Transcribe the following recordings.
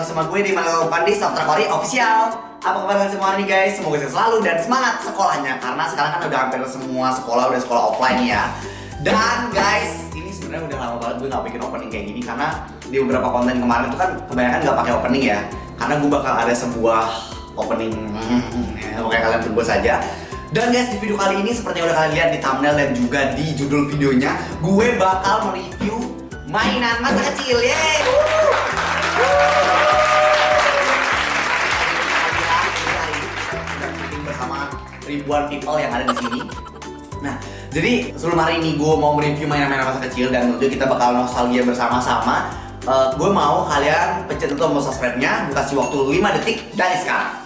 lagi sama gue di Malang Pandi Sastra Kori Official. Apa kabar kalian semua nih guys? Semoga sehat selalu dan semangat sekolahnya. Karena sekarang kan udah hampir semua sekolah udah sekolah offline ya. Dan guys, ini sebenarnya udah lama banget gue gak bikin opening kayak gini. Karena di beberapa konten kemarin itu kan kebanyakan gak pakai opening ya. Karena gue bakal ada sebuah opening, pokoknya kalian tunggu saja. Dan guys, di video kali ini seperti yang udah kalian lihat di thumbnail dan juga di judul videonya, gue bakal mereview mainan masa kecil. Yeay! Bersama ribuan people yang ada di sini. Nah, jadi sebelum hari ini gue mau mereview mainan-mainan masa kecil dan tentu kita bakal nostalgia bersama-sama. Gue mau kalian pencet tombol subscribe-nya, gue kasih waktu 5 detik dari sekarang.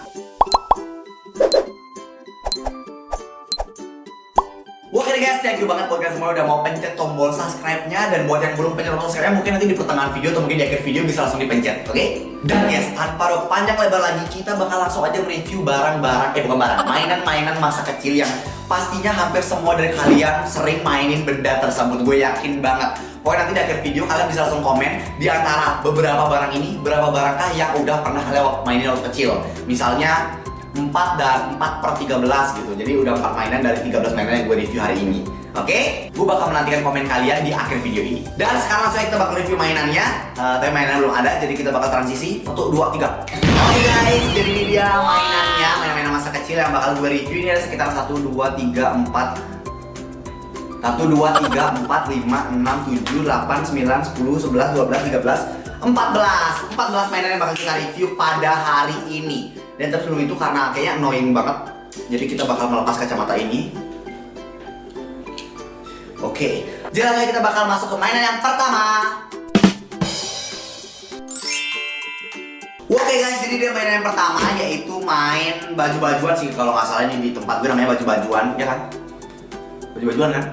Oke guys, thank you banget buat kalian semua udah mau pencet tombol subscribe-nya. Dan buat yang belum pencet tombol subscribe-nya, mungkin nanti di pertengahan video atau mungkin di akhir video bisa langsung dipencet, oke? Dan guys, tanpa panjang lebar lagi, kita bakal langsung aja mereview mainan-mainan masa kecil yang pastinya hampir semua dari kalian sering mainin benda tersebut. Gue yakin banget. Pokoknya nanti di akhir video kalian bisa langsung komen di antara beberapa barang ini, berapa barangkah yang udah pernah kalian mainin waktu kecil. Misalnya 4 dan 4/13 gitu. Jadi udah 4 mainan dari 13 mainan yang gue review hari ini. Oke? Gue bakal menantikan komen kalian di akhir video ini. Dan sekarang langsung kita bakal review mainannya. Tapi mainan belum ada, jadi kita bakal transisi 1, 2, 3. Oke guys, jadi ini dia mainannya. Mainan-mainan masa kecil yang bakal gue review. Ini ada sekitar 1, 2, 3, 4 1, 2, 3, 4, 5, 6, 7, 8, 9, 10, 11, 12, 13, 14 mainan yang bakal kita review pada hari ini. Dan terus sebelum itu karena kayaknya annoying banget, jadi kita bakal melepas kacamata ini. Oke, jadi langsung kita bakal masuk ke mainan yang pertama. Oke guys, jadi dia mainan yang pertama yaitu main baju-bajuan sih, kalau nggak salah ini di tempat gue namanya baju-bajuan, ya kan? Baju-bajuan kan?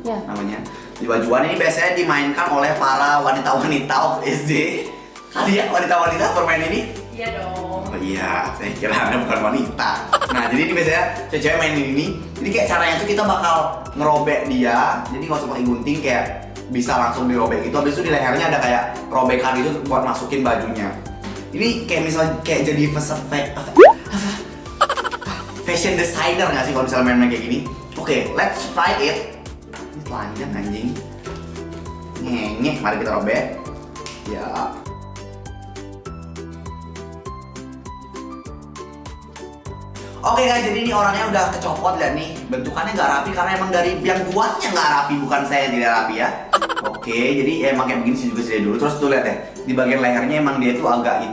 Ya. Namanya. Baju-bajuan ini biasanya dimainkan oleh para wanita-wanita waktu SD. Kali ya wanita-wanita bermain ini? Iya dong. Oh iya, saya kira Anda bukan wanita. Nah, jadi ini biasanya cewek-cewek main ini. Jadi kayak caranya tuh kita bakal ngerobek dia. Jadi nggak usah pakai gunting, kayak bisa langsung dirobek gitu. Habis itu di lehernya ada kayak robekan itu buat masukin bajunya. Ini kayak misalnya kayak jadi fashion designer nggak sih kalau misalnya main-main kayak gini? Oke, let's try it. Ini telanjang anjing. Ngengek, mari kita robek. Ya. Oke guys, jadi ini orangnya udah kecopot, lihat nih. Bentukannya nggak rapi karena emang dari yang buatnya nggak rapi, bukan saya yang tidak rapi ya. Oke, jadi emang kayak begini sih juga sih dulu. Terus tuh lihat ya, di bagian lehernya emang dia tuh agak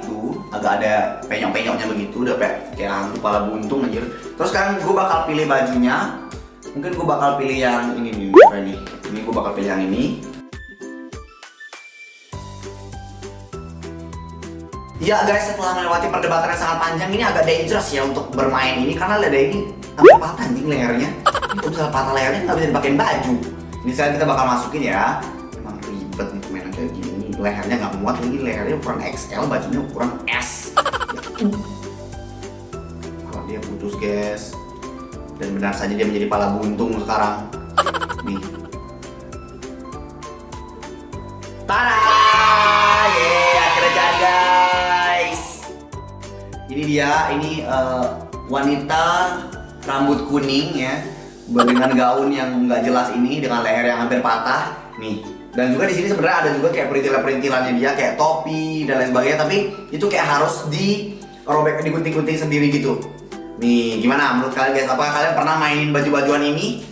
ada penyok-penyoknya begitu, udah kayak hantu kepala buntung anjir. Terus kan gue bakal pilih bajunya. Mungkin gue bakal pilih yang ini nih, ini gue bakal pilih yang ini. Ya guys, setelah melewati perdebatan yang sangat panjang, ini agak dangerous ya untuk bermain ini. Karena ada ini sampai patah anjing lehernya. Itu misalnya patah lehernya nggak bisa dipakein baju. Ini sekarang kita bakal masukin ya. Emang ribet nih mainan kayak gini. Lehernya nggak muat lagi, lehernya ukuran XL, bajunya ukuran S. Kalau dia putus guys. Dan benar saja dia menjadi pala buntung sekarang. Nih. Tada! Akhirnya jadi guys. Ini dia, ini wanita rambut kuning ya, dengan gaun yang nggak jelas ini, dengan leher yang hampir patah nih. Dan juga di sini sebenarnya ada juga kayak perintilan-perintilannya dia, kayak topi dan lain sebagainya. Tapi itu kayak harus dirobek, digunting-gunting sendiri gitu. Nih, gimana menurut kalian guys? Apakah kalian pernah mainin baju-bajuan ini?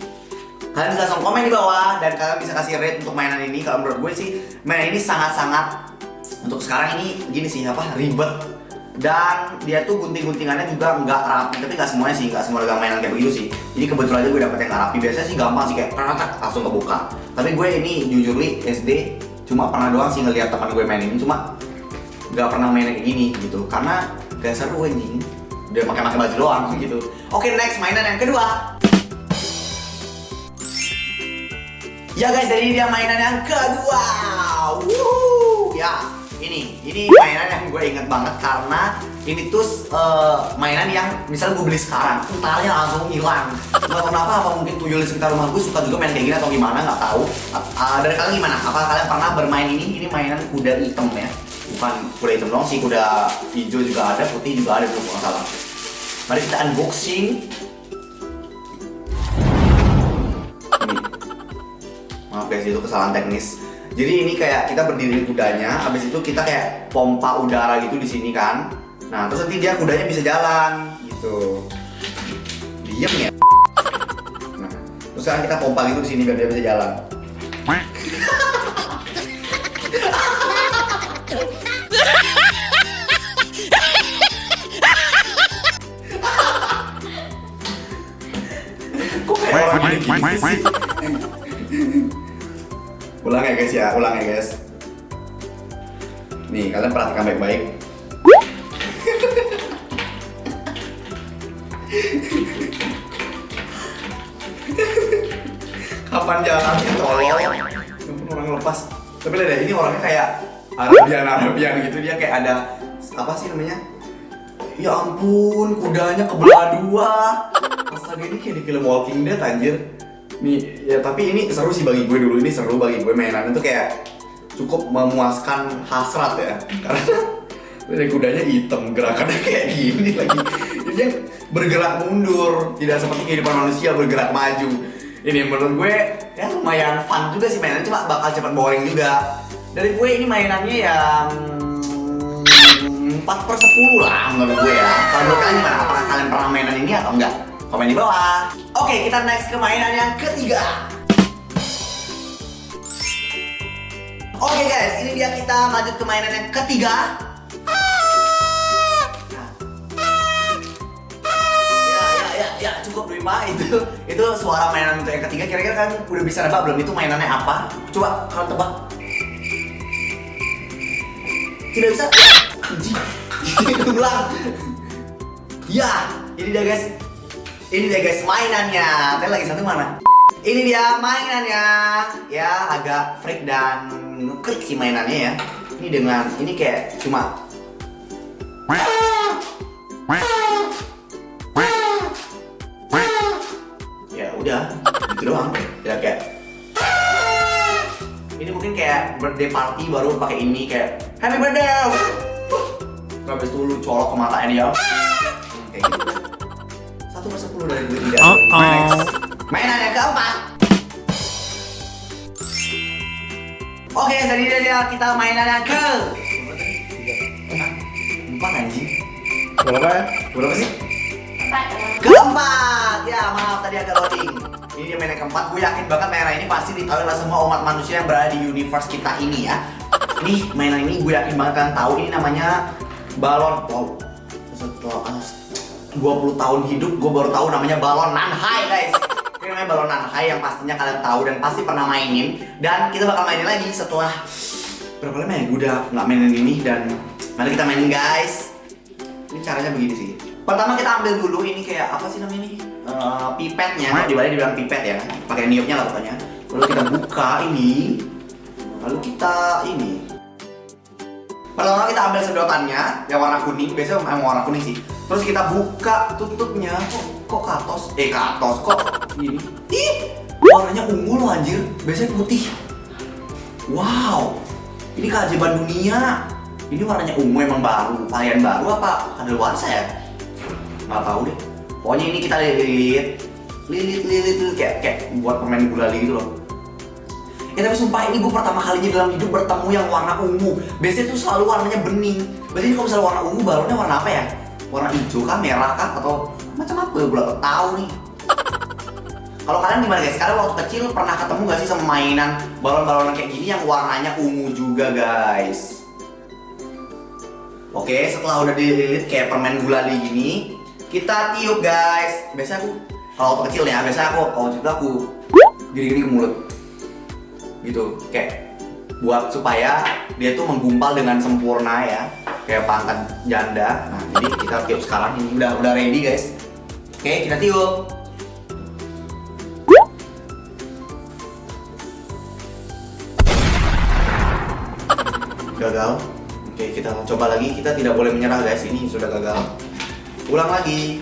Kalian bisa langsung komen di bawah dan kalian bisa kasih rate untuk mainan ini. Kalau menurut gue sih, mainan ini sangat-sangat untuk sekarang ini gini sih, ribet. Dan dia tuh gunting-guntingannya juga nggak rapi, tapi nggak semuanya sih, nggak semua dagang mainan kayak begitu sih. Jadi kebetulan aja gue dapet yang nggak rapi. Biasanya sih gampang sih, kayak langsung kebuka. Tapi gue ini jujur li SD cuma pernah doang sih ngeliat teman gue main ini, cuma nggak pernah main kayak gini gitu. Karena gak seru anjing, udah pakai baju doang gitu. Oke, next mainan yang kedua. Ya guys, jadi dia mainan yang kedua. Ya. Ini mainan yang gue inget banget karena ini tuh mainan yang misalnya gue beli sekarang, entarnya langsung hilang. Nggak tahu kenapa, apa mungkin tuyul di sekitar rumah gue suka juga main kayak gini atau gimana, nggak tahu. Dari kalian gimana? Apa kalian pernah bermain ini? Ini mainan kuda hitam ya. Bukan kuda hitam doang sih, kuda hijau juga ada, putih juga ada tuh kalau nggak salah. Mari kita unboxing. Ini. Maaf guys, itu kesalahan teknis. Jadi ini kayak kita berdiri di kudanya, habis itu kita kayak pompa udara gitu di sini kan. Nah, terus nanti dia kudanya bisa jalan gitu. Diem ya. Nah, terus sekarang kita pompa gitu di sini biar dia bisa jalan. Kok kayak orang gini sih? Ulang ya guys ya, ulang ya guys. Nih, kalian perhatikan baik-baik. Kapan jalannya tolong? Orang lepas. Tapi lihat deh, ini orangnya kayak Arabian gitu, dia kayak ada apa sih namanya? Ya ampun, kudanya kebelah dua. Astaga, ini kayak di film Walking Dead anjir. Nih, ya tapi ini seru sih bagi gue dulu, ini seru bagi gue mainannya tuh kayak cukup memuaskan hasrat ya. Karena dari kudanya hitam, gerakannya kayak gini lagi. Dia bergerak mundur, tidak seperti kehidupan manusia bergerak maju. Ini menurut gue ya lumayan fun juga sih mainannya, cuma bakal cepat boring juga. Dari gue ini mainannya yang 4/10 lah menurut gue ya. Kalau menurut kalian gimana? Apakah kalian pernah mainan ini atau enggak? Komen di bawah. Oke, kita next ke mainan yang ketiga. Oke guys, ini dia kita lanjut ke mainan yang ketiga. Ya cukup Dwi itu suara mainan untuk yang ketiga. Kira-kira kan udah bisa nebak belum itu mainannya apa? Coba kalian tebak. Tidak bisa? Anjing. Ulang. Ya, ini dia guys. Ini dia guys mainannya. Tadi lagi satu mana? Ini dia mainannya. Ya agak freak dan ngeklik sih mainannya ya. Ini dengan ini kayak cuma ya udah gitu doang. Ya kayak ini mungkin kayak birthday party baru pakai ini kayak happy birthday. Habis itu lu colok ke matanya dia. Kayak gitu. 1/10 dari gue tidak. Next. Mainan yang keempat. Oke, jadi dia kita mainan yang ke 4 anjing. Berapa ya? Berapa sih? Keempat. Ya maaf tadi agak loading. Ini dia mainan keempat. Gue yakin banget mainan ini pasti ditahu oleh semua umat manusia yang berada di universe kita ini ya. Ini mainan ini gue yakin banget kalian tahu. Ini namanya balon. Wow. Setelah 20 tahun hidup gue baru tahu namanya balon nanhai guys. Ini namanya balon nanhai yang pastinya kalian tahu dan pasti pernah mainin. Dan kita bakal mainin lagi setelah berapa lama ya gue udah nggak mainin ini. Dan mari kita mainin guys. Ini caranya begini sih. Pertama kita ambil dulu ini kayak apa sih namanya ini? Pipetnya. Kalau di Bali dibilang pipet ya. Pakai niupnya lah pokoknya. Lalu kita buka ini. Lalu kita ini. Pertama kita ambil sedotannya yang warna kuning. Biasanya emang warna kuning sih. Terus kita buka tutupnya. Kok katos? Katos kok ini. Ih, warnanya ungu loh anjir. Biasanya putih. Wow. Ini keajaiban dunia. Ini warnanya ungu emang baru, varian baru apa kadaluarsa ya? Nggak tahu deh. Pokoknya ini kita lilit kayak buat permen gulali gitu loh. Ya tapi sumpah ini gue pertama kalinya dalam hidup bertemu yang warna ungu. Biasanya tuh selalu warnanya bening. Biasanya kalau misalnya warna ungu balonnya warna apa ya? Warna hijau kah, merah kah, atau macam apa? Gue belum tahu nih. Kalau kalian gimana guys? Kalian waktu kecil pernah ketemu gak sih sama mainan balon-balon kayak gini yang warnanya ungu juga guys? Oke, setelah udah dililit kayak permen gulali gini, kita tiup guys. Biasanya aku kalau waktu kecil ya, biasanya aku kalau cerita aku gini-gini ke mulut. Gitu, kayak buat supaya dia tuh menggumpal dengan sempurna ya, kayak pangkat janda. Nah, jadi kita tiup sekarang ini udah ready guys. Oke, kita tiup. Gagal. Oke, kita coba lagi. Kita tidak boleh menyerah guys. Ini sudah gagal. Ulang lagi.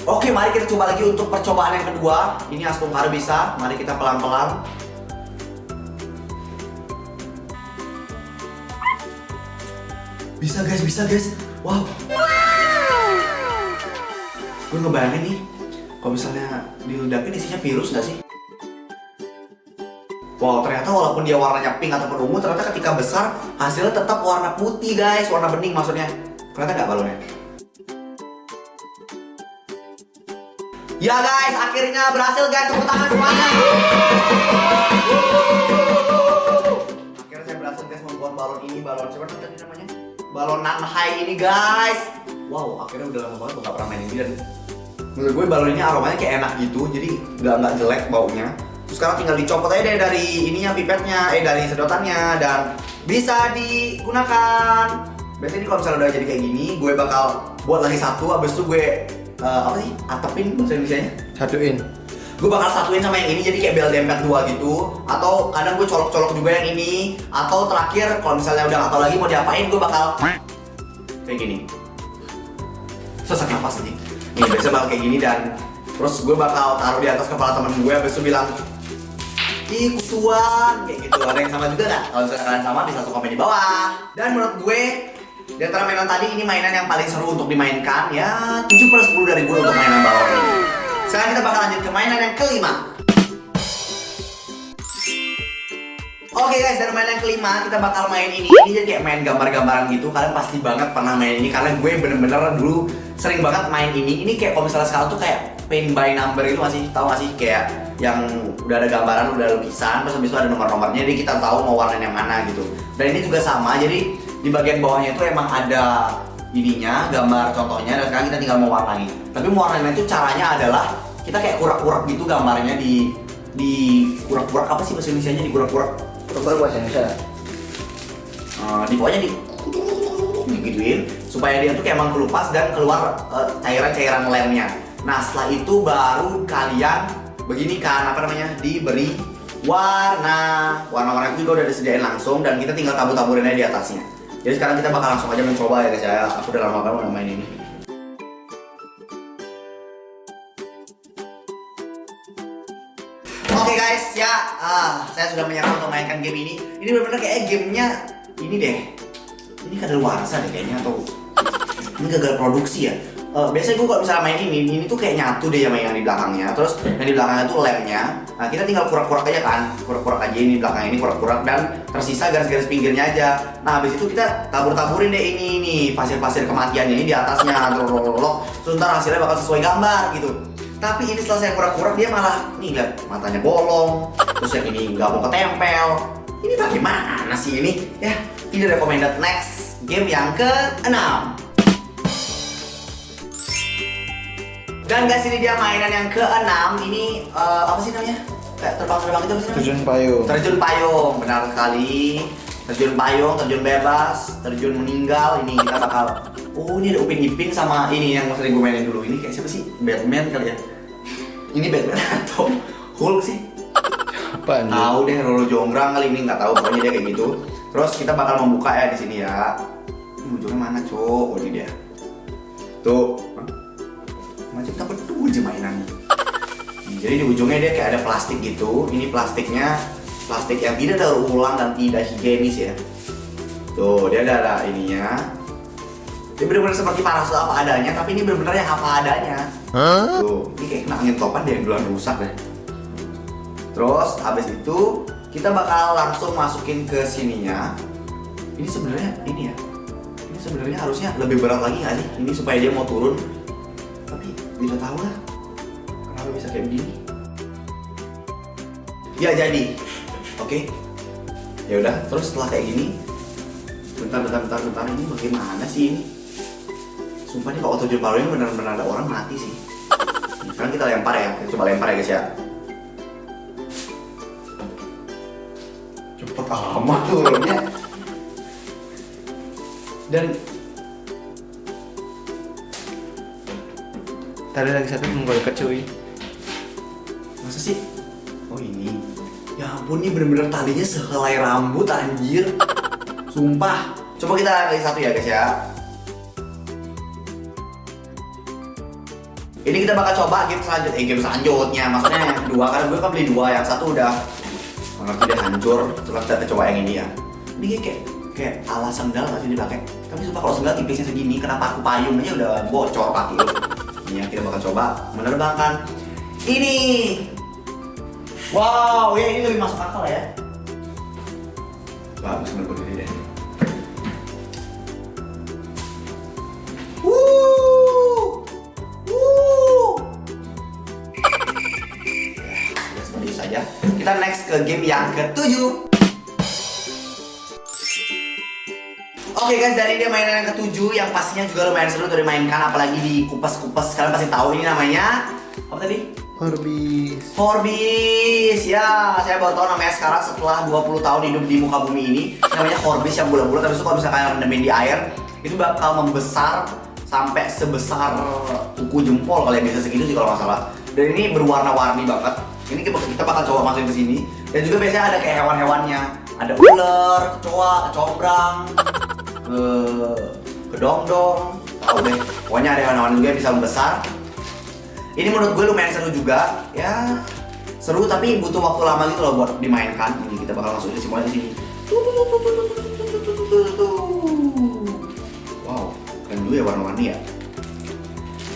Oke, mari kita coba lagi untuk percobaan yang kedua. Ini Astungkar bisa. Mari kita pelan-pelan. Bisa guys. Wow. Gue ngebayangin nih, kalau misalnya diledakin isinya virus nggak sih? Wow, ternyata walaupun dia warnanya pink ataupun ungu, ternyata ketika besar hasilnya tetap warna putih guys, warna bening maksudnya. Kelihatan nggak balonnya? Ya guys, akhirnya berhasil guys, tepuk tangan semuanya. Akhirnya saya berhasil guys membuat balon ini, balon siapa tadi namanya? Balon Nanhai ini guys. Wow, akhirnya udah lama banget gue gak pernah main ini dan menurut gue balon ini aromanya kayak enak gitu, jadi nggak jelek baunya. Terus sekarang tinggal dicopot aja deh dari ininya, pipetnya, dari sedotannya, dan bisa digunakan. Biasanya ini kalau misalnya udah jadi kayak gini, gue bakal buat lagi satu, abis itu gue apa sih? Atepin bahasa Indonesianya? Satuin. Gue bakal satuin sama yang ini jadi kayak bel dempet dua gitu. Atau kadang gue colok-colok juga yang ini. Atau terakhir kalau misalnya udah gak tau lagi mau diapain, gue bakal kayak gini. Sesak nafas aja. Nih biasa bakal kayak gini dan terus gue bakal taruh di atas kepala temen gue, abis itu bilang ih kutuan, kayak gitu. Ada yang sama juga gak? Kalau misalnya kalian sama bisa langsung komen di bawah. Dan menurut gue di antara mainan tadi, ini mainan yang paling seru untuk dimainkan. Ya 7/10 dari gue untuk mainan balon ini. Sekarang kita bakal lanjut ke mainan yang kelima. Oke guys, dan mainan yang kelima kita bakal main ini. Ini jadi kayak main gambar-gambaran gitu. Kalian pasti banget pernah main ini karena gue bener-bener dulu sering banget main ini. Ini kayak kalau misalnya sekarang tuh kayak paint by number itu, masih tahu gak sih? Kayak yang udah ada gambaran, udah ada lukisan, terus habis itu ada nomor-nomornya, jadi kita tahu mau warna yang mana gitu. Dan ini juga sama, jadi di bagian bawahnya itu emang ada ininya, gambar contohnya, dan sekarang kita tinggal mewarnai. Tapi mewarnai itu caranya adalah kita kayak kurak-kurak gitu gambarnya di kurak-kurak, apa sih bahasa Indonesianya, di kurak-kurak? Kurak-kurak bahasa Indonesia. Di bawahnya digituin supaya dia tuh kayak emang kelupas dan keluar cairan-cairan lemnya. Nah setelah itu baru kalian begini kan, apa namanya, diberi warna itu juga udah disediain langsung dan kita tinggal tabur-taburin aja di atasnya. Jadi sekarang kita bakal langsung aja mencoba ya guys ya. Aku udah lama banget main ini. Oke guys ya, saya sudah menyerah untuk mainkan game ini. Ini benar-benar kayak gamenya ini deh. Ini kadaluarsa deh kayaknya, atau ini gagal produksi ya. Biasanya gue kalau misalnya main ini tuh kayak nyatu deh sama yang di belakangnya. Terus yang di belakangnya tuh lemnya. Nah kita tinggal kurak-kurak aja kan, kurak-kurak aja ini belakangnya, ini kurak-kurak dan tersisa garis-garis pinggirnya aja. Nah habis itu kita tabur-taburin deh ini pasir-pasir kematiannya ini di atasnya, terus ntar hasilnya bakal sesuai gambar gitu. Tapi ini setelah saya kurak-kurak dia malah nih lihat matanya bolong, terus yang ini nggak mau ketempel. Ini bagaimana sih ini? Ya, ini recommended next game yang ke-6. Dan guys, ini dia mainan yang ke-6. Ini apa sih namanya? Kayak terbang-terbang itu apa sih namanya? Terjun payung. Terjun payung, benar sekali. Terjun payung, terjun bebas, terjun meninggal. Ini kita bakal. Oh, ini ada Upin Ipin sama ini yang sering gue mainin dulu. Ini kayak siapa sih? Batman kali ya? Ini Batman atau Hulk sih? Apaan? Tahu deh, Roro Jonggrang kali ini, nggak tahu, pokoknya dia kayak gitu. Terus kita bakal membuka ya di sini ya. Ini ujungnya mana, Cok? Oh, ini dia. Tuh. Macam apa tuh aja mainannya. Jadi di ujungnya dia kayak ada plastik gitu. Ini plastiknya plastik yang tidak daur ulang dan tidak higienis ya. Tuh, dia ada ininya. Dia benar-benar seperti parasol apa adanya, tapi ini benar-benar yang apa adanya. Tuh, ini kayak kena angin topan deh, duluan rusak deh. Terus habis itu kita bakal langsung masukin ke sininya. Ini sebenarnya ini ya. Ini sebenarnya harusnya lebih berat lagi nggak sih? Ini supaya dia mau turun. Tapi tidak tahu lah kenapa bisa kayak begini. Ya jadi, oke. Ya udah. Terus setelah kayak gini, bentar ini bagaimana sih ini? Sumpah nih kalau terjun payung benar-benar ada orang mati sih. Sekarang kita lempar ya, kita coba lempar ya guys ya. Cepet amat turunnya. Dan Tadi lagi satu nunggu deket cuy. masa sih? Oh ini. Ya ampun, ini bener-bener talinya sehelai rambut anjir. Sumpah. Coba kita lagi satu ya guys ya. Ini kita bakal coba game selanjutnya. Maksudnya yang kedua, karena gue kan beli dua, yang satu udah ngerti deh hancur. Terus kita coba yang ini ya. Ini kayak kayak ala sendal nggak sih dipakai. Tapi sumpah kalau sendal tipisnya segini, kenapa aku payung aja udah bocor kaki lu. Ini yang kita bakal coba menerbangkan ini. Wow, ya ini lebih masuk akal ya. Bagus menurut ini deh. Ya, seperti itu saja. Kita next ke game yang ke-7. Oke guys, dari dia mainan yang ke-7 yang pastinya juga lumayan seru untuk dimainkan, apalagi di kupas-kupas. Kalian pasti tahu ini namanya apa tadi? Horbis. Ya, saya baru tahu namanya sekarang setelah 20 tahun hidup di muka bumi ini. Namanya Horbis yang bulat-bulat, tapi kalau misalkan kalian rendemin di air, itu bakal membesar sampai sebesar kuku jempol, kalian bisa segitu sih kalau nggak salah. Dan ini berwarna-warni banget. Ini kita bakal coba masukin ke sini. Dan juga biasanya ada kayak hewan-hewannya. Ada ular, kecoa, kecombrang, kedongdong, tahu deh. Pokoknya ada hewan-hewan juga yang bisa membesar. Ini menurut gue lumayan seru juga, ya seru tapi butuh waktu lama gitu loh buat dimainkan. Ini kita bakal masukin semuanya di sini. Wow, keren juga ya warna-warni ya.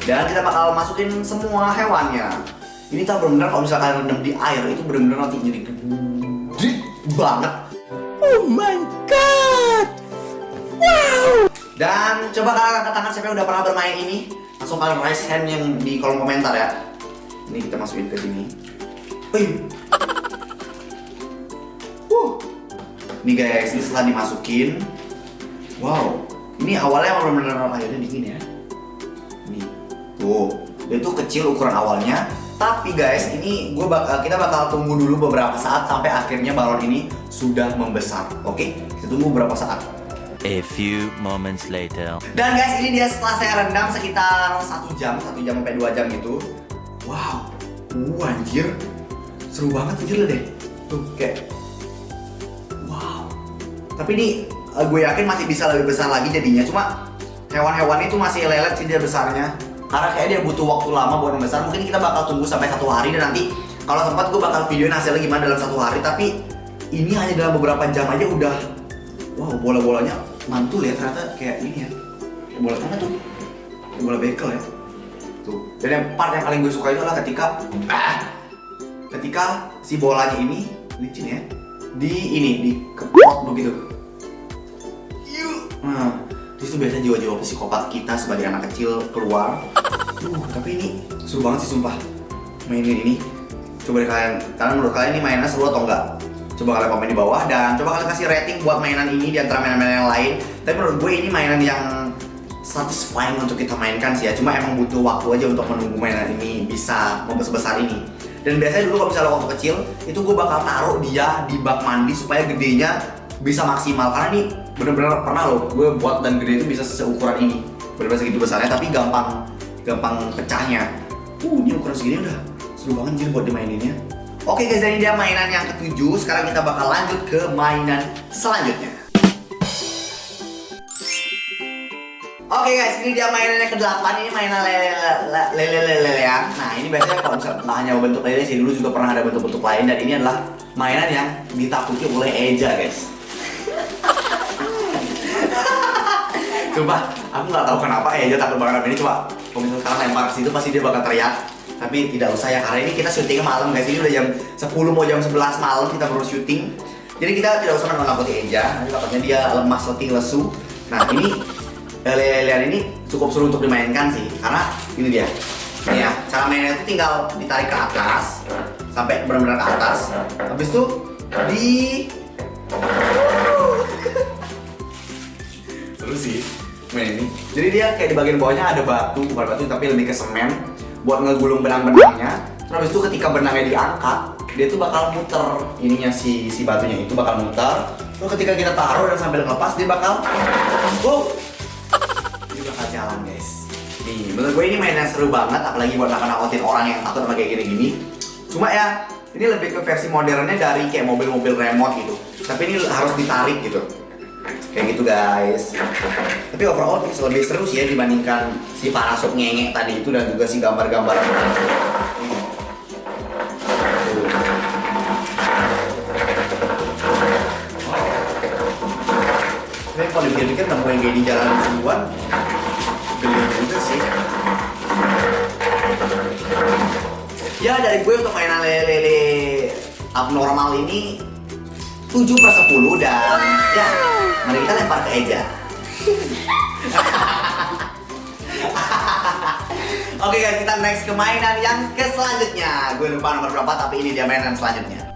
Dan kita bakal masukin semua hewannya. Ini tak benar-benar kalau misalkan rendam di air itu benar-benar nanti jadi gede banget. Oh my god! Wow! Dan coba kalian angkat tangan siapa yang udah pernah bermain ini. Langsung kalian raise hand yang di kolom komentar ya. Ini kita masukin ke sini. Nih guys, ini setelah dimasukin. Wow, ini awalnya emang bener-bener airnya dingin ya. Nih, tuh, dia tuh kecil ukuran awalnya. Tapi guys, ini kita bakal tunggu dulu beberapa saat sampai akhirnya balon ini sudah membesar. Oke, kita tunggu beberapa saat. A few moments later. Dan guys, ini dia setelah saya rendam sekitar 1 jam sampai 2 jam gitu. Wow, anjir, seru banget anjir deh. Tuh kayak, wow. Tapi ini gue yakin masih bisa lebih besar lagi jadinya. Cuma hewan-hewan itu masih lelet sih dia besarnya. Karena kayak dia butuh waktu lama buat membesar. Mungkin kita bakal tunggu sampai 1 hari dan nanti kalau sempat gue bakal videoin hasilnya gimana dalam 1 hari. Tapi ini hanya dalam beberapa jam aja udah, wow, bola-bolanya mantul ya, ternyata kayak ini ya. Kayak bola mana tuh? Kayak bola bekel ya. Tuh. Dan yang part yang paling gue suka itu adalah ketika si bolanya ini licin ya. Di kepot begitu. Nah, itu biasanya jiwa-jiwa psikopat kita sebagai anak kecil keluar. Tapi ini seru banget sih sumpah. Mainin ini. Coba deh kalian menurut kalian ini mainnya seru atau enggak? Coba kalian komen di bawah dan coba kalian kasih rating buat mainan ini di antara mainan-mainan yang lain. Tapi menurut gue ini mainan yang satisfying untuk kita mainkan sih ya. Cuma emang butuh waktu aja untuk menunggu mainan ini bisa membesar ini. Dan biasanya dulu kalau misalnya waktu kecil itu gue bakal taruh dia di bak mandi supaya gedenya bisa maksimal. Karena ini bener-bener pernah loh gue buat dan gede itu bisa seukuran ini. Bener-bener segitu besarnya tapi gampang pecahnya. Ini ukuran segini udah seru banget jadi buat dimaininnya. Oke guys, ini dia mainan yang ke-7. Sekarang kita bakal lanjut ke mainan selanjutnya. Oke guys, ini dia mainan yang ke-8. Ini mainan lele-lelean. Nah, ini biasanya kalau misalnya nggak hanya bentuk lele sih, dulu juga pernah ada bentuk-bentuk lain. Dan ini adalah mainan yang ditakuti oleh Eja guys. Coba, aku nggak tahu kenapa Eja takut banget sama ini. Coba, kalau misalnya sekarang lempar ke situ pasti dia bakal teriak. Tapi tidak usah ya, karena ini kita syutingnya malam guys. Ini udah jam 10 mau jam 11 malam kita baru syuting. Jadi kita tidak usah menakut-nakuti Eja. Nanti takutnya dia lemas, letih, lesu. Nah ini lele-lelean ini cukup seru untuk dimainkan sih. Karena ini dia. Ini ya, cara mainnya itu tinggal ditarik ke atas sampai benar-benar ke atas. Habis itu seru sih main ini. Jadi dia kayak di bagian bawahnya ada batu, bukan batu tapi lebih ke semen buat ngegulung benang-benangnya. Terus itu ketika benangnya diangkat, dia tuh bakal muter ininya si batunya itu bakal muter. Terus ketika kita taruh dan sambil ngelepas dia bakal dia bakal jalan guys. Nih, menurut gue ini mainnya seru banget, apalagi buat nakut-nakutin orang yang takut sama kayak gini-gini. Cuma ya, ini lebih ke versi modernnya dari kayak mobil-mobil remote gitu. Tapi ini harus ditarik gitu. Kayak gitu guys. Tapi overall lebih seru sih ya dibandingkan si parasut ngengek tadi itu dan juga si gambar-gambar. ketemu yang kayak di jalan duluan, geli juga sih. Ya dari gue untuk mainan lele-lele abnormal ini 7/10 dan ya mari kita lempar ke Eja. Oke guys, kita next ke mainan yang ke selanjutnya. Gue lupa nomor berapa tapi ini dia mainan selanjutnya.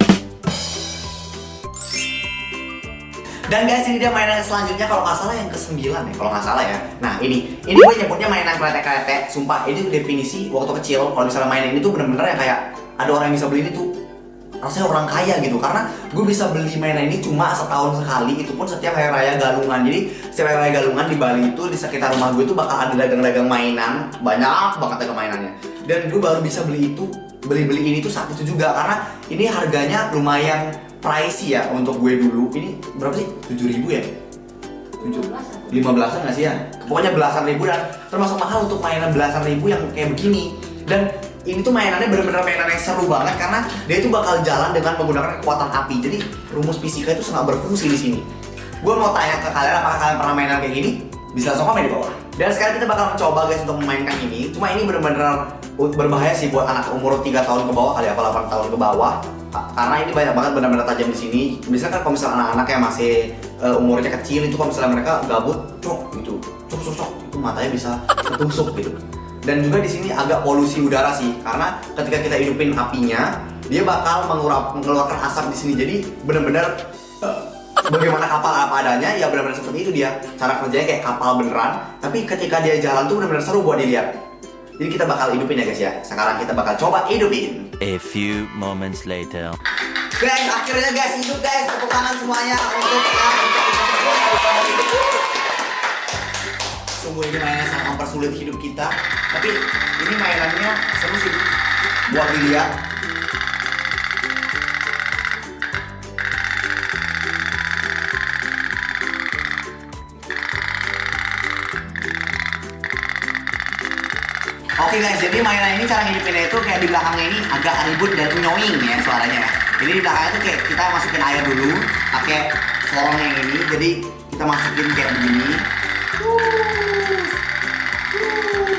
Dan guys, ini dia mainan selanjutnya, kalau nggak salah yang ke-9 ya, kalau nggak salah ya. Nah ini gue nyebutnya mainan kerete-kerete. Sumpah, ini definisi waktu kecil kalau misalnya main ini tuh bener-bener ya kayak ada orang yang bisa beli ini tuh rasanya orang kaya gitu. Karena gue bisa beli mainan ini cuma setahun sekali, itu pun setiap hari raya Galungan. Jadi setiap hari raya Galungan di Bali itu di sekitar rumah gue tuh bakal ada dagang-dagang mainan, banyak banget dagang mainannya. Dan gue baru bisa beli ini tuh saat itu juga, karena ini harganya lumayan pricey ya untuk gue dulu. Ini berapa sih? 7.000 ya? 15-an nggak sih ya? Pokoknya belasan ribu, dan termasuk mahal untuk mainan belasan ribu yang kayak begini. Dan ini tuh mainannya bener-bener mainan yang seru banget karena dia itu bakal jalan dengan menggunakan kekuatan api. Jadi rumus fisika itu sangat berfungsi di sini. Gue mau tanya ke kalian, apakah kalian pernah mainan kayak gini? Bisa langsung komen di bawah. Dan sekarang kita bakal mencoba guys untuk memainkan ini. Cuma ini bener-bener berbahaya sih buat anak umur 3 tahun ke bawah kali, apa 8 tahun ke bawah. Karena ini banyak banget benar-benar tajam di sini. Misalkan kalau misalnya anak-anak yang masih umurnya kecil itu, kalau misalnya mereka gabut, cok gitu, cok itu matanya bisa ketusuk gitu. Dan juga di sini agak polusi udara sih, karena ketika kita hidupin apinya, dia bakal mengeluarkan asap di sini. Jadi benar-benar bagaimana kapal apa adanya, ya benar-benar seperti itu dia. Cara kerjanya kayak kapal beneran, tapi ketika dia jalan tuh benar-benar seru buat dilihat. Jadi kita bakal hidupin ya guys ya. Sekarang kita bakal coba hidupin. A few moments later. Guys, akhirnya guys hidup guys. Tepuk tangan semuanya untuk sungguh ini mainan sangat mempersulit hidup kita. Tapi ini mainannya seru sih buat dilihat. Oke guys, jadi mainan ini cara hidupinnya itu kayak di belakangnya ini agak ribut dan annoying ya suaranya. Jadi di belakangnya itu kayak kita masukin air dulu pakai corong yang ini. Jadi kita masukin kayak begini.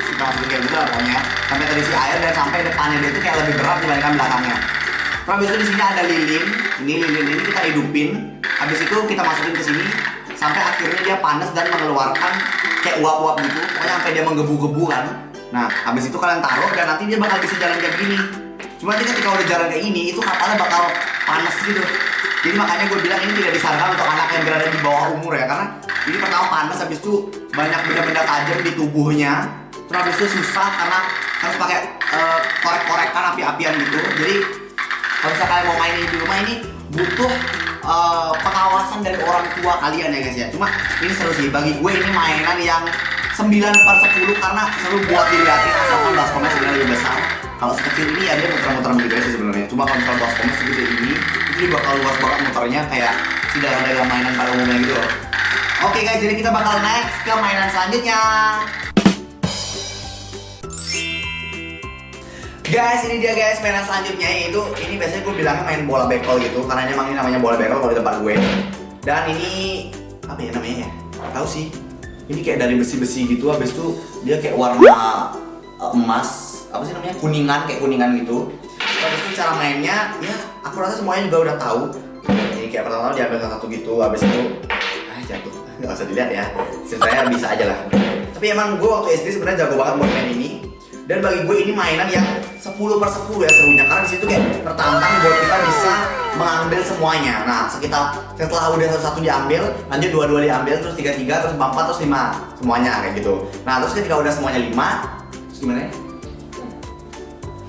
Kita masukin kayak gitu lah pokoknya sampai terisi air, dan sampai depannya dia itu kayak lebih berat dibandingkan belakangnya. Terus habis itu di sini ada lilin. Lilin ini kita hidupin. Habis itu kita masukin ke sini sampai akhirnya dia panas dan mengeluarkan kayak uap-uap gitu. Pokoknya sampai dia menggebu-gebu kan. Nah, habis itu kalian taruh dan nanti dia bakal bisa jalan kayak gini. Cuma ketika udah jalan kayak ini, itu kapalnya bakal panas gitu. Jadi makanya gue bilang ini tidak disarankan untuk anak yang berada di bawah umur ya, karena ini pertama panas, habis itu banyak benda-benda tajam di tubuhnya. Terus habis itu susah karena harus pakai korek-korekan api-apian gitu. Jadi kalau misalnya kalian mau main ini di rumah, ini butuh pengawasan dari orang tua kalian ya guys ya. Cuma ini seru sih, bagi gue ini mainan yang 9/10 karena seru buat dilihatin, asalkan baskomnya sebenarnya lebih besar. Kalau sekecil ini ya dia muter-muter begitu sih sebenarnya. Cuma kalau misalnya baskomnya segede ini, itu dia bakal luas banget muternya kayak si dalam mainan pada umumnya gitu loh. Oke guys, jadi kita bakal next ke mainan selanjutnya. Guys, ini dia guys mainan selanjutnya, yaitu ini biasanya gue bilangnya main bola bekel gitu, karena emang ini namanya bola bekel kalau di tempat gue. Dan ini apa ya namanya ya? Tahu sih. Ini kayak dari besi-besi gitu, habis itu dia kayak warna emas, apa sih namanya, kuningan gitu. Habis itu cara mainnya, ya aku rasa semuanya juga udah tahu. Ini kayak pertama diambil satu gitu, habis itu jatuh, nggak usah dilihat ya. Saya bisa aja lah. Tapi emang gue waktu SD sebenarnya jago banget buat main ini. Dan bagi gue ini mainan yang 10/10 ya serunya, karena disitu kayak tertantang buat kita bisa mengambil semuanya. Nah, setelah udah satu diambil, lanjut dua diambil, terus 3, terus 4, terus 5 semuanya kayak gitu. Nah, terus ketika udah semuanya 5, terus gimana ya?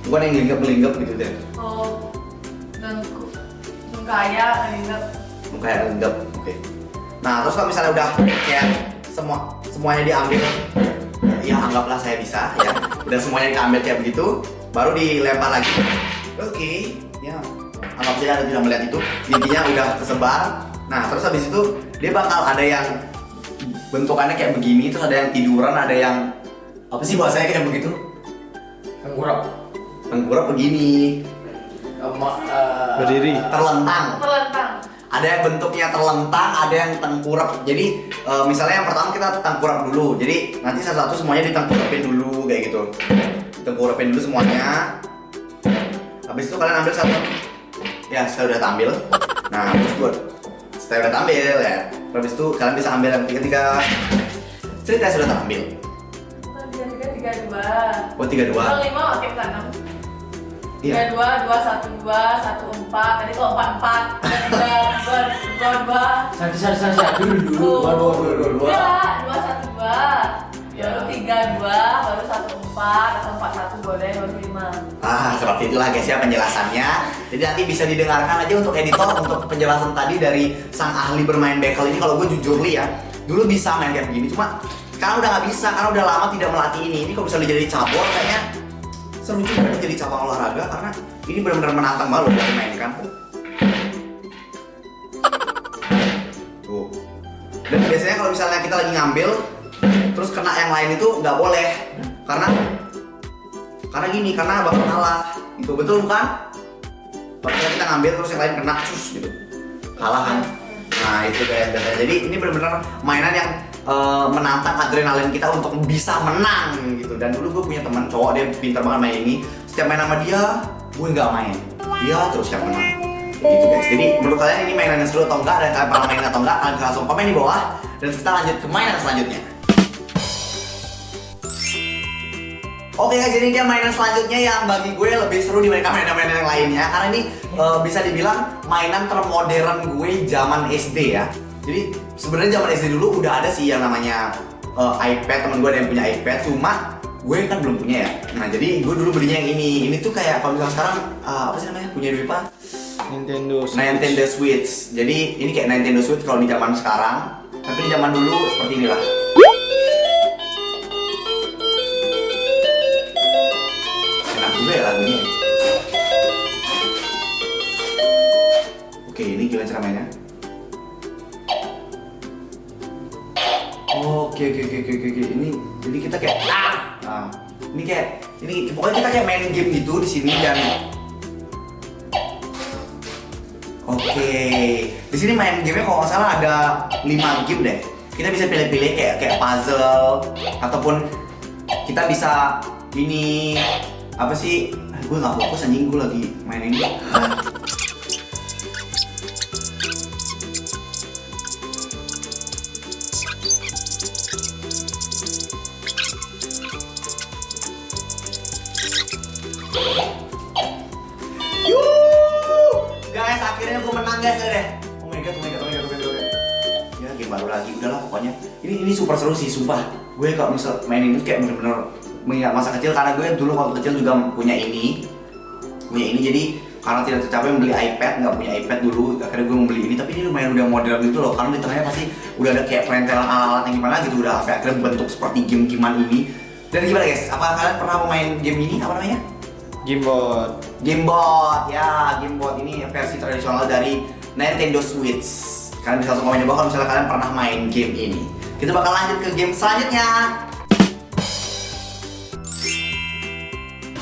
Bukan yang linggep gitu deh. Oh, kayak linggep, oke. Nah, terus kalau misalnya udah kayak semuanya diambil, ya anggaplah saya bisa ya. Udah semuanya diambil kayak begitu, baru dilempar lagi. Oke, ya anggap saja Anda tidak melihat itu. Intinya udah tersebar. Nah, terus habis itu dia bakal ada yang bentukannya kayak begini, terus ada yang tiduran, ada yang apa sih bahasanya kayak begitu? Tengkurap begini. Berdiri. Terlentang. Ada yang bentuknya terlentang, ada yang tengkurap. Jadi misalnya yang pertama kita tengkurap dulu. Jadi nanti satu-satu semuanya ditengkurapin dulu kayak gitu. Tengkurapin dulu semuanya. Habis itu kalian ambil satu. Ya, saya udah ambil. Nah, terus buat saya udah ambil ya. Habis itu kalian bisa ambil yang tiga. Cerita sudah terambil. Tiga dua. Oh 32. Kalau 5 pakai ke 6. Iya. 32, 2, 1, 2, 1, 4. Tadi kok 4, 4. 2, 2. Dulu. Enggak, 2, 1, 2. Baru 3, 2, baru 1, 4, atau 4, 1 boleh, baru 5. Seperti itulah guys ya penjelasannya. Jadi nanti bisa didengarkan aja untuk editor untuk penjelasan tadi dari sang ahli bermain bekel ini. Kalau gue jujur li ya, dulu bisa main kayak begini, cuma sekarang udah nggak bisa karena udah lama tidak melatih ini. Ini kalau bisa jadi cabur kayaknya seru juga nih jadi cabang olahraga karena ini benar-benar menantang banget loh buat dimainkan. Tuh. Dan biasanya kalau misalnya kita lagi ngambil terus kena yang lain itu nggak boleh karena gini, karena bakal kalah. Itu betul bukan? Kalau kita ngambil terus yang lain kena gitu. Kalah kan? Nah, itu kayak biasanya. Jadi ini benar-benar mainan yang menantang adrenalin kita untuk bisa menang gitu. Dan dulu gue punya teman cowok, dia pintar banget main ini. Setiap main sama dia, gue nggak main. Dia terus yang menang. Gitu guys. Jadi menurut kalian ini mainan yang seru atau enggak? Dan kalian pernah main atau enggak? Kalian bisa langsung komen di bawah. Dan kita lanjut ke mainan selanjutnya. Oke guys, jadi dia mainan selanjutnya yang bagi gue lebih seru dibandingkan mainan-mainan yang lainnya. Karena ini bisa dibilang mainan termodern gue zaman SD ya. Jadi sebenarnya zaman SD dulu udah ada sih yang namanya iPad. Temen gue ada yang punya iPad, cuma gue kan belum punya ya. Nah jadi gue dulu belinya yang ini. Ini tuh kayak kalau misalnya sekarang apa sih namanya? Punya duit apa? Nintendo Switch. Jadi ini kayak Nintendo Switch kalau di zaman sekarang. Tapi di zaman dulu seperti inilah. Enak juga ya lagunya. Oke, ini gimana cara mainnya? Oke. Ini jadi kita kayak ini kayak pokoknya kita kayak main game gitu di sini dan di sini main gamenya kalau nggak salah ada 5 game deh. Kita bisa pilih-pilih kayak puzzle ataupun kita bisa ini apa sih? Gue nggak fokus anjing, gue lagi main ini. Guys, akhirnya gue menang guys deh. Oh my god. Ya game baru lagi, udahlah pokoknya. Ini super seru sih, sumpah. Gue kalau misal main ini kayak bener-bener mengingat masa kecil karena gue dulu waktu kecil juga punya ini. Jadi karena tidak tercapai membeli iPad, nggak punya iPad dulu, akhirnya gue membeli ini. Tapi ini lumayan udah modern gitu loh, karena di tengahnya pasti udah ada kayak perentelan alat-alat yang gimana gitu, udah sampai akhirnya bentuk seperti game-gamean ini. Dan gimana guys? Apa kalian pernah mau main game ini? Apa namanya? Gamebot ini versi tradisional dari Nintendo Switch. Kalian bisa langsung komen di bawah kalau misalnya kalian pernah main game ini. Kita bakal lanjut ke game selanjutnya.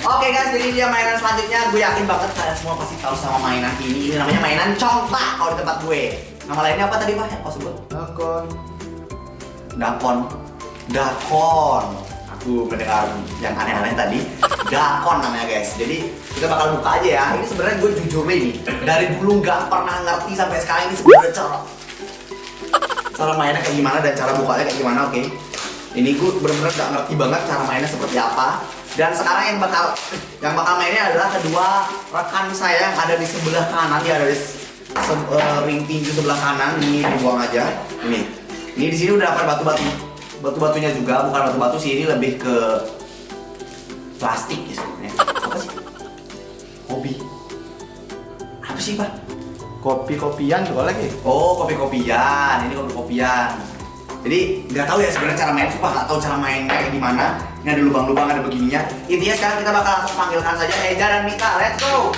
Oke guys, jadi dia mainan selanjutnya. Gue yakin banget kalian semua pasti tahu sama mainan ini. Ini namanya mainan congklak kalau di tempat gue. Nama lainnya apa tadi Pak yang kau sebut? Dakon. Aku mendengar yang aneh-aneh tadi. Dakon namanya guys. Jadi kita bakal buka aja ya. Ini sebenarnya gue jujur nih, dari dulu nggak pernah ngerti sampai sekarang ini sebenarnya cara mainnya kayak gimana dan cara bukanya kayak gimana. Oke. Ini gue bener-bener nggak ngerti banget cara mainnya seperti apa. Dan sekarang yang bakal mainnya adalah kedua rekan saya yang ada di sebelah kanan. Dia ada di ring tinju sebelah kanan. Ini dibuang aja. Ini di sini udah dapat batu-batunya juga, bukan batu-batu sih, ini lebih ke plastik ya sebenarnya. Apa sih? Apa sih Pak? Kopi-kopian juga lagi. Oh, kopi-kopian. Ini kopi-kopian. Jadi nggak tahu ya sebenarnya cara main, sumpah nggak tahu cara mainnya kayak gimana. Ini ada lubang-lubang, ada begininya. Intinya sekarang kita bakal langsung panggilkan saja Eja dan Mita. Let's go.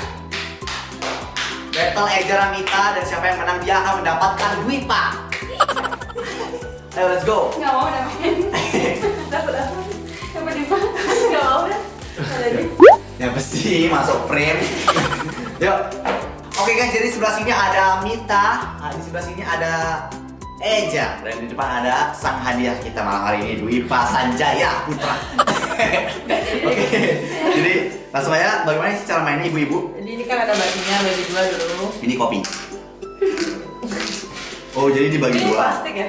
Battle Eja dan Mita, dan siapa yang menang dia akan mendapatkan duit Pak. Ayo let's go. Nggak mau udah main. Dapat apa? Dapat di mana? Nggak mau udah. Ada di. Ya pasti masuk frame. Yuk. Oke guys, jadi sebelah sini ada Mita, di sebelah sini ada Eja, dan di depan ada sang hadiah kita malam hari ini, Dwi Pasanjaya Putra. Oke, jadi langsung aja. Bagaimana sih cara mainnya ibu-ibu? Jadi ini kan ada batunya, bagi dua dulu. Ini kopi. Oh, jadi dibagi Ini dua. plastik ya?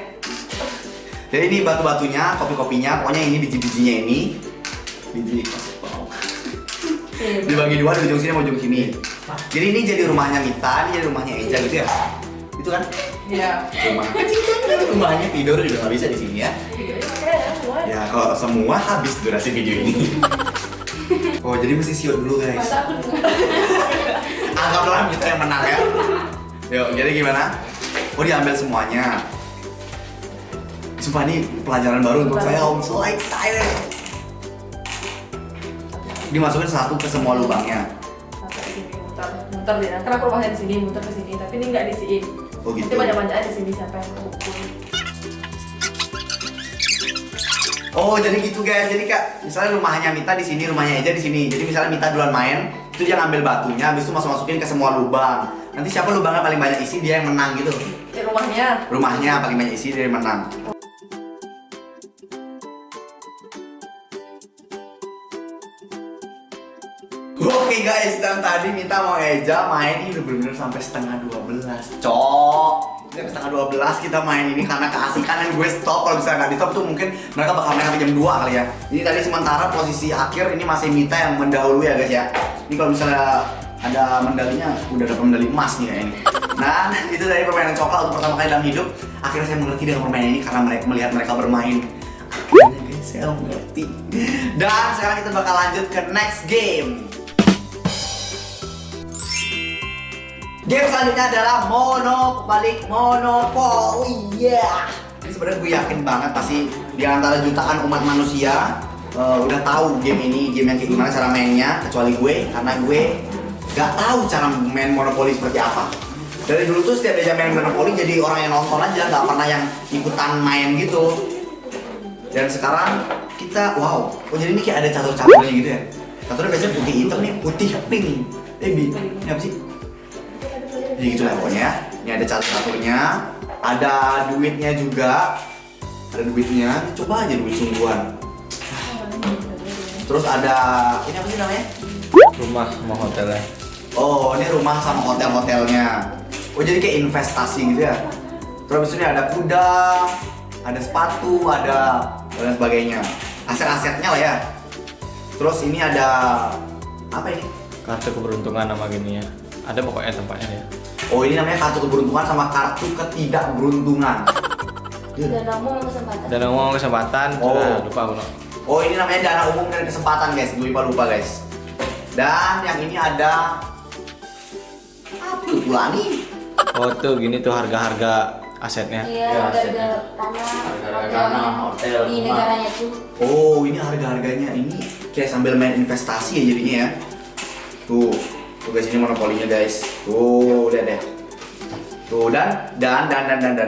Jadi ini batu-batunya, kopi-kopinya, pokoknya ini biji-bijinya ini. Biji. Dibagi dua, di ujung sini sama ujung sini. Jadi ini jadi rumahnya Mita, ini jadi rumahnya Eja gitu ya. Itu kan? Iya. Rumahnya tidur juga nggak bisa di sini ya. Ya kalau semua habis durasi video ini. Oh jadi mesti siot dulu guys. Masa aku Anggaplah kita yang menang ya. Yuk jadi gimana? Oh diambil semuanya. Sumpah ini pelajaran baru untuk saya Om. So excited. Dimasukin satu ke semua lubangnya. muter deh. Karena aku rumahnya di sini, muter ke sini. Tapi ini nggak disiin. Oh gitu. Nanti banyak-banyak di sini siapa yang menghukum. Oh jadi gitu guys, jadi kak, misalnya rumahnya Mita di sini, rumahnya Eja di sini. Jadi misalnya Mita duluan main, itu dia ngambil batunya, habis itu masukin ke semua lubang. Nanti siapa lubangnya paling banyak isi dia yang menang gitu. Di rumahnya. Rumahnya paling banyak isi dia yang menang. Oke guys, dan tadi Mita mau Eja main ini udah bener-bener sampai setengah 12. Cok, ini sampai setengah 12 kita main ini karena keasikan yang gue stop. Kalau misalnya nggak di stop tuh mungkin mereka bakal main sampai jam 2 kali ya. Ini tadi sementara posisi akhir ini masih Mita yang mendahului ya guys ya. Ini kalau misalnya ada medalinya, udah dapat medali emas nih kayak ini. Nah, itu dari permainan coklat untuk pertama kali dalam hidup. Akhirnya saya mengerti dengan permainan ini karena melihat mereka bermain. Akhirnya guys, saya mengerti. Dan sekarang kita bakal lanjut ke next game. Game selanjutnya adalah Monopoli. Yeah. Ini sebenarnya gue yakin banget pasti di antara jutaan umat manusia udah tahu game ini, game yang kayak gimana cara mainnya, kecuali gue karena gue gak tahu cara main Monopoli seperti apa. Dari dulu tuh setiap dia main Monopoli jadi orang yang nonton aja, gak pernah yang ikutan main gitu. Dan sekarang kita, wow, oh jadi ini kayak ada catur-caturnya gitu ya. Caturnya biasanya putih hitam nih, putih pink. Ini apa sih? Jadi gitu lah pokoknya ya. Ini ada catur-caturnya, ada duitnya juga. Ada duitnya, coba aja duit sungguhan. Terus ada, ini apa sih namanya? Rumah sama hotelnya. Oh, ini rumah sama hotel-hotelnya. Oh, jadi kayak investasi gitu ya. Terus ini ada kuda, ada sepatu, ada dan sebagainya. Aset-asetnya lah ya. Terus ini ada apa ini? Kartu keberuntungan sama gini ya. Ada pokoknya tempatnya ya. Oh, ini namanya kartu keberuntungan sama kartu ketidakberuntungan. Dan umum kesempatan. Dan ngomong kesempatan, Oh. lupa aku. Oh, ini namanya dana umum dan kesempatan guys. Gue lupa guys. Dan yang ini ada apa tuh ulangi? Oh tuh gini tuh harga-harga asetnya. Iya, Ya, harga tanah, tanah, hotel, di rumah. negaranya tuh. Oh, ini harga-harganya. Ini kayak sambil main investasi ya jadinya ya. Tuh guys, ini monopolinya guys. Tuh, lihat deh. Tuh dan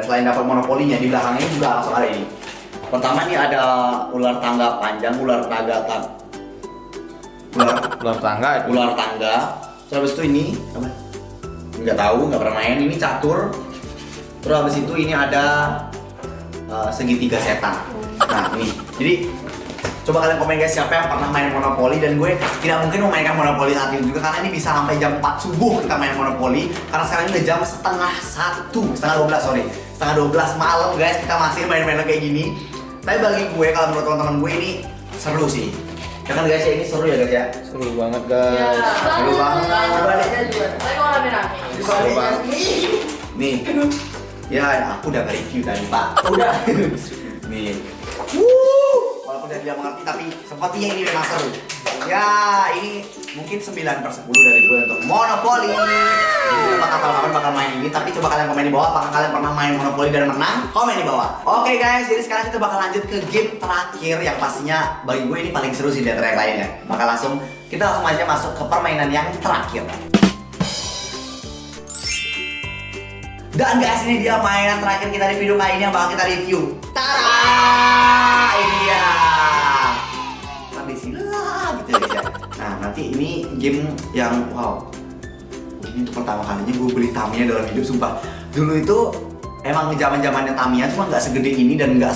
selain dapat monopolinya di belakangnya juga langsung ada ini. Pertama ini ada ular tangga panjang, ular tangga. Terus habis itu ini apa? Nggak tahu, nggak pernah main. Ini catur. Terus habis itu ini ada segitiga setan. Nah ini, jadi coba kalian komen guys siapa yang pernah main Monopoli. Dan gue tidak mungkin memainkan Monopoli saat ini juga karena ini bisa sampai jam 4 subuh kita main Monopoli. Karena sekarang ini udah jam setengah 12 malam guys, kita masih main-main kayak gini. Tapi bagi gue, kalau menurut teman-teman gue ini seru sih. Ya kan guys ya, ini seru ya guys ya. Seru banget Ya. guys. Seru banget. Baliknya juga. Tapi kalau rame-rame. Seru banget. Nih, ya aku udah nge-review tadi pak. Udah. Nih, walaupun dia tidak mengerti tapi sepertinya ini memang seru. Ya ini mungkin 9/10 dari gue untuk Monopoli. Jadi kapan bakal main ini, tapi coba kalian komen di bawah apakah kalian pernah main Monopoli dan menang? Komen di bawah. Oke guys, jadi sekarang kita bakal lanjut ke game terakhir yang pastinya bagi gue ini paling seru sih dari yang lainnya. Maka kita langsung aja masuk ke permainan yang terakhir. Dan guys, ini dia mainan terakhir kita di video kali ini yang bakal kita review. Tada! Ini dia. Sampai sini lah gitu ya. Nah, nanti ini game yang wow. Ini ini tuh pertama kalinya gue beli Tamiya dalam hidup, sumpah. Dulu itu emang zaman-zamannya Tamiya cuma nggak segede ini dan nggak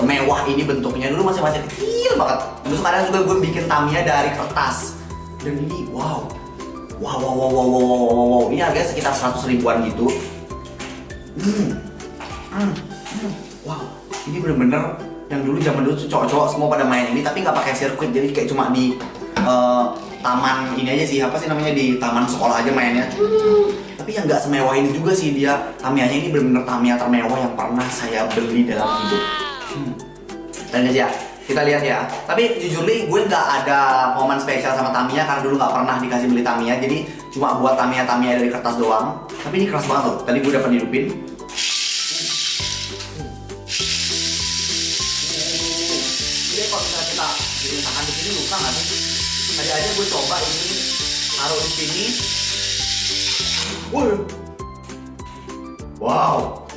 mewah ini bentuknya. Dulu masih kecil banget. Terus kadang juga gue bikin Tamiya dari kertas. Dan ini wow. Ini harganya sekitar 100 ribuan gitu. Wow, ini bener-bener yang dulu zaman dulu tuh cowok-cowok semua pada main ini, tapi nggak pakai sirkuit, jadi kayak cuma di taman ini aja sih, apa sih namanya, di taman sekolah aja mainnya. Tapi yang nggak semewah ini juga sih dia. Tamiyanya ini bener-bener Tamiya termewah yang pernah saya beli dalam hidup. Dan guys ya, kita lihat ya. Tapi jujur nih, gue nggak ada momen spesial sama Tamiya karena dulu nggak pernah dikasih beli Tamiya. Jadi cuma buat Tamiya dari kertas doang. Tapi ini keras banget loh. Tadi gue dapat dihidupin. Jadi kalau misalnya kita diletakkan di sini luka nggak sih? Tadi aja gue coba ini taruh di sini. Wow.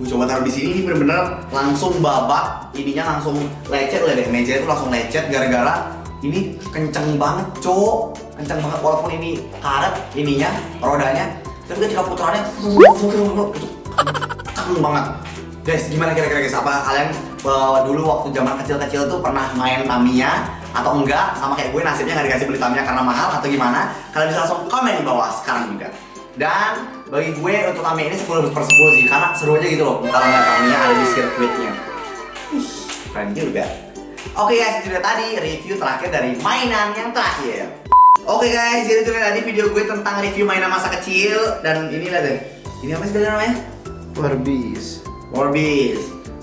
Gue coba taruh di sini, ini bener-bener langsung babak, ininya langsung lecet lah deh, meja itu langsung lecet gara-gara ini kenceng banget, cok, kenceng banget walaupun ini karet ininya, rodanya, tapi ketika putarannya kenceng banget. Guys, gimana kira-kira guys? Apa kalian dulu waktu zaman kecil-kecil tuh pernah main Tamiya atau enggak? Sama kayak gue nasibnya nggak dikasih beli Tamiya karena mahal atau gimana? Kalian bisa langsung komen di bawah sekarang juga. Dan bagi gue untuk Tamiya ini 10/10 sih, karena seru aja gitu loh kalau nggak Tamiya ada di sirkuitnya. Keren juga. Oke guys, itu dia tadi review terakhir dari mainan yang terakhir. Oke guys, jadi itu tadi video gue tentang review mainan masa kecil. Dan ini lah deh, ini apa sih tadi namanya? Warbeast.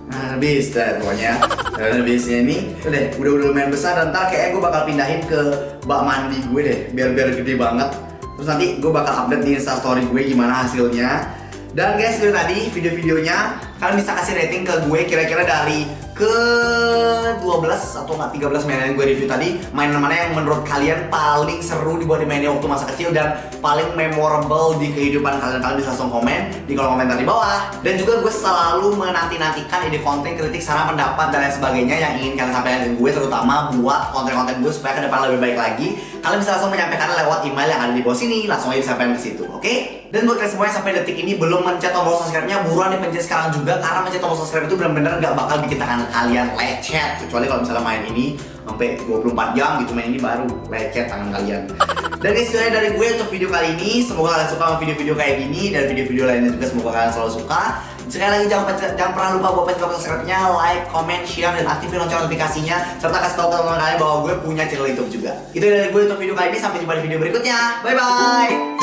Nah, Beast dah pokoknya. Dan Beastnya ini udah lumayan besar, dan ntar kayaknya gue bakal pindahin ke bak mandi gue deh, biar gede banget. Terus nanti gue bakal update di Instastory gue gimana hasilnya. Dan guys, itu tadi video-videonya. Kalian bisa kasih rating ke gue kira-kira dari ke 12 atau nggak 13 mainan yang gue review tadi. Mainan mana yang menurut kalian paling seru dibuat dimainin waktu masa kecil dan paling memorable di kehidupan kalian. Kalian bisa langsung komen di kolom komentar di bawah. Dan juga gue selalu menanti-nantikan ide konten, kritik, saran, pendapat, dan lain sebagainya yang ingin kalian sampaikan ke gue, terutama buat konten-konten gue supaya ke depan lebih baik lagi. Kalian bisa langsung menyampaikan lewat email yang ada di bawah sini, langsung aja disampaikan ke situ, oke? Dan buat kalian semua yang sampai detik ini belum mencet tombol subscribe-nya, buruan dipencet sekarang juga, karena mencet tombol subscribe itu benar-benar gak bakal bikin tangan kalian lecet, kecuali kalau misalnya main ini sampai 24 jam gitu, main ini baru lecet tangan kalian. Dan guys, itu aja dari gue untuk video kali ini. Semoga kalian suka sama video-video kayak gini, dan video-video lainnya juga semoga kalian selalu suka. Sekali lagi jangan pernah lupa buat pencet tombol subscribe-nya, like, comment, share, dan aktifin lonceng notifikasinya, serta kasih tahu teman-teman kalian bahwa gue punya channel YouTube juga. Itu dari gue untuk video kali ini. Sampai jumpa di video berikutnya. Bye bye.